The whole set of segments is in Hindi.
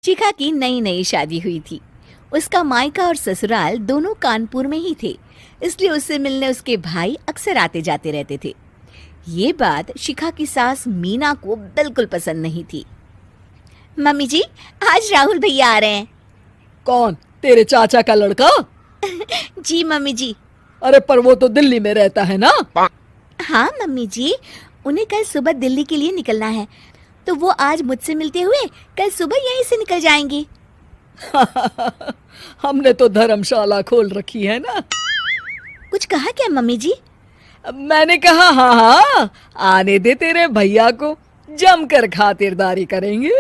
शिखा की नई नई शादी हुई थी। उसका मायका और ससुराल दोनों कानपुर में ही थे, इसलिए उससे मिलने उसके भाई अक्सर आते जाते रहते थे। ये बात शिखा की सास मीना को बिल्कुल पसंद नहीं थी। मम्मी जी, आज राहुल भैया आ रहे हैं। कौन? तेरे चाचा का लड़का? जी मम्मी जी। अरे पर वो तो दिल्ली में रहता है ना? हाँ मम्मी जी, उन्हें कल सुबह दिल्ली के लिए निकलना है, तो वो आज मुझसे मिलते हुए कल सुबह यहीं से निकल जाएंगे। हमने तो धर्मशाला खोल रखी है ना। कुछ कहा क्या मम्मी जी? मैंने कहा हाँ हाँ, आने दे तेरे भैया को, जमकर खातिरदारी करेंगे।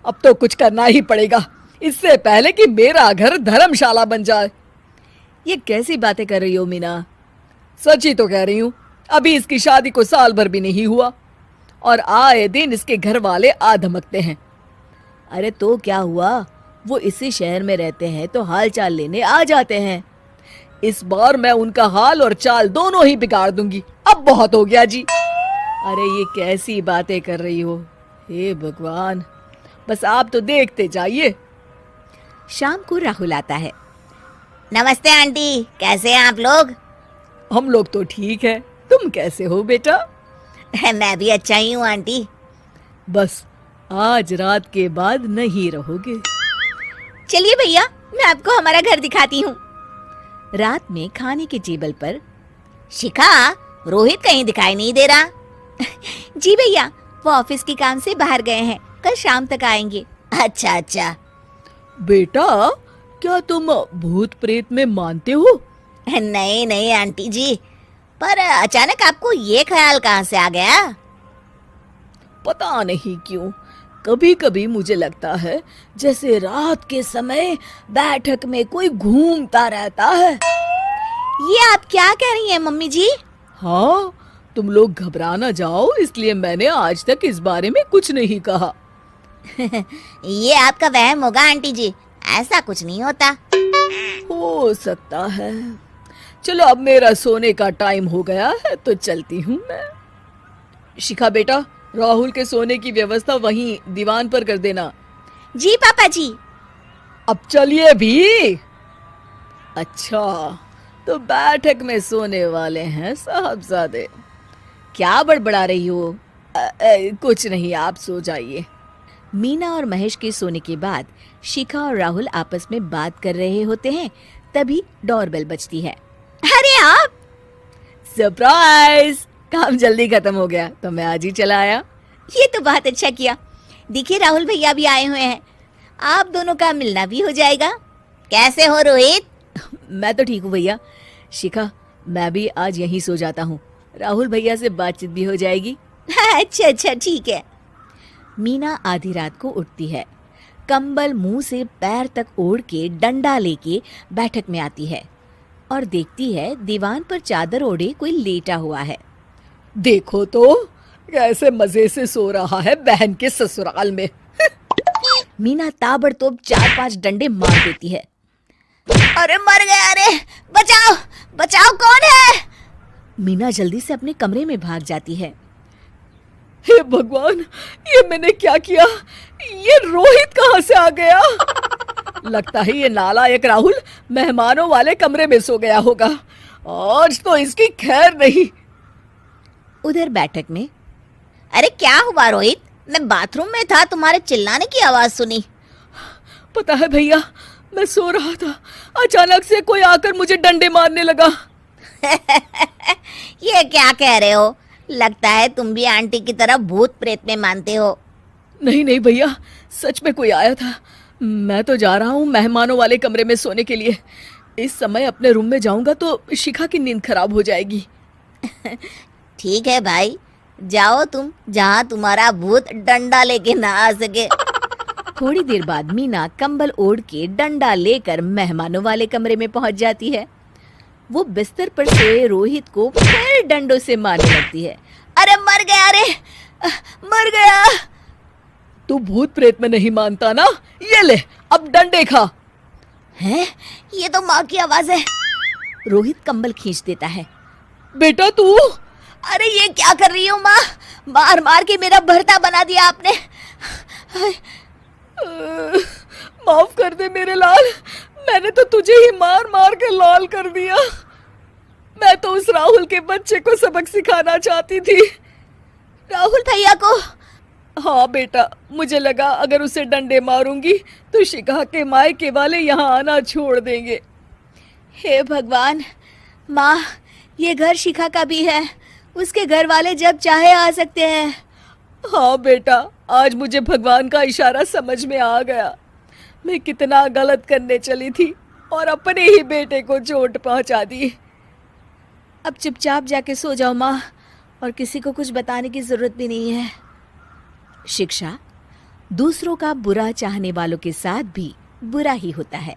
अब तो कुछ करना ही पड़ेगा, इससे पहले कि मेरा घर धर्मशाला बन जाए। ये कैसी बातें कर रही हो मीना? सच ही तो कह रही हूँ। अभी इसकी शादी को साल भर भी नहीं हुआ और आए दिन इसके घर वाले आ धमकते हैं। अरे तो क्या हुआ, वो इसी शहर में रहते हैं तो हाल चाल लेने आ जाते हैं। इस बार मैं उनका हाल और चाल दोनों ही बिगाड़ दूंगी। अब बहुत हो गया जी। अरे ये कैसी बातें कर रही हो? हे भगवान, बस आप तो देखते जाइए। शाम को राहुल आता है। नमस्ते आंटी, कैसे हैं आप लोग? हम लोग तो ठीक है, तुम कैसे हो बेटा? मैं भी अच्छा ही हूँ आंटी। बस आज रात के बाद नहीं रहोगे। चलिए भैया, मैं आपको हमारा घर दिखाती हूँ। रात में खाने के टेबल पर शिखा, रोहित कहीं दिखाई नहीं दे रहा। जी भैया, वो ऑफिस के काम से बाहर गए हैं, कल शाम तक आएंगे। अच्छा अच्छा। बेटा, क्या तुम भूत प्रेत में मानते हो? नहीं नहीं आंटी जी, पर अचानक आपको ये ख्याल कहाँ से आ गया? पता नहीं क्यों, कभी कभी मुझे लगता है जैसे रात के समय बैठक में कोई घूमता रहता है। ये आप क्या कह रही हैं मम्मी जी? हाँ, तुम लोग घबरा ना जाओ, इसलिए मैंने आज तक इस बारे में कुछ नहीं कहा। ये आपका वहम होगा आंटी जी, ऐसा कुछ नहीं होता। हो सकता है। चलो अब मेरा सोने का टाइम हो गया है तो चलती हूँ मैं। शिखा बेटा, राहुल के सोने की व्यवस्था वहीं दीवान पर कर देना। जी पापा जी। अब चलिए भी। अच्छा, तो बैठक में सोने वाले हैं साहबजादे। क्या बड़बड़ा रही हो? कुछ नहीं, आप सो जाइए। मीना और महेश के सोने के बाद शिखा और राहुल आपस में बात कर रहे होते हैं, तभी डोरबेल बजती है। अरे आप! सरप्राइज! काम जल्दी खत्म हो गया तो मैं आज ही चला आया। ये तो बहुत अच्छा किया। देखिए राहुल भैया भी आए हुए हैं, आप दोनों का मिलना भी हो जाएगा। कैसे हो रोहित? मैं तो ठीक हूँ भैया। शिखा, मैं भी आज यहीं सो जाता हूँ, राहुल भैया से बातचीत भी हो जाएगी। अच्छा अच्छा, ठीक है। मीना आधी रात को उठती है, कंबल मुंह से पैर तक ओढ़ के डंडा लेके बैठक में आती है और देखती है दीवान पर चादर ओढ़े कोई लेटा हुआ है। देखो तो कैसे मजे से सो रहा है बहन के ससुराल में। मीना ताबड़तोड़ 4-5 डंडे मार देती है। अरे मर गया, अरे बचाओ बचाओ, कौन है? मीना जल्दी से अपने कमरे में भाग जाती है। हे भगवान, ये मैंने क्या किया? ये रोहित कहाँ से आ गया? लगता है ये नालायक राहुल मेहमानों वाले कमरे में सो गया होगा। आज तो इसकी खैर नहीं। उधर बैठक में, अरे क्या हुआ रोहित? मैं बाथरूम में था, तुम्हारे चिल्लाने की आवाज सुनी। पता है भैया, मैं सो रहा था, अचानक से कोई आकर मुझे डंडे मारने लगा। ये क्या कह रहे हो? लगता है तुम भी आंटी की तरह भूत प्रेत में मानते हो। नहीं नहीं भैया, सच में कोई आया था। मैं तो जा रहा हूँ मेहमानों वाले कमरे में सोने के लिए। इस समय अपने रूम में जाऊंगा तो शिखा की नींद खराब हो जाएगी। ठीक है भाई, जाओ तुम, जहाँ तुम्हारा भूत डंडा लेके ना आ सके। थोड़ी देर बाद मीना कंबल ओढ़ के डंडा लेकर मेहमानों वाले कमरे में पहुंच जाती है। वो बिस्तर पर सोए रोहित को फिर डंडों से मारने लगती है। अरे मर गया, अरे मर गया। तू भूत प्रेत में नहीं मानता ना? ये ले, अब डंडे खा। हैं? ये तो माँ की आवाज है। रोहित कंबल खींच देता है। बेटा तू! अरे ये क्या कर रही हो माँ? मार मार के मेरा भरता बना दिया आपने। माफ कर दे मेरे लाल, मैंने तो तुझे ही मार मार के लाल कर दिया। मैं तो उस राहुल के बच्चे को सबक सिखाना चाहती थी। राहुल भैया को? हाँ बेटा, मुझे लगा अगर उसे डंडे मारूंगी तो शिखा के मायके वाले यहाँ आना छोड़ देंगे। हे भगवान, माँ, ये घर शिखा का भी है, उसके घर वाले जब चाहे आ सकते हैं। हाँ बेटा, आज मुझे भगवान का इशारा समझ में आ गया। मैं कितना गलत करने चली थी और अपने ही बेटे को चोट पहुंचा दी। अब चुपचाप जाके सो जाओ माँ, और किसी को कुछ बताने की जरूरत भी नहीं है। शिक्षा दूसरों का बुरा चाहने वालों के साथ भी बुरा ही होता है।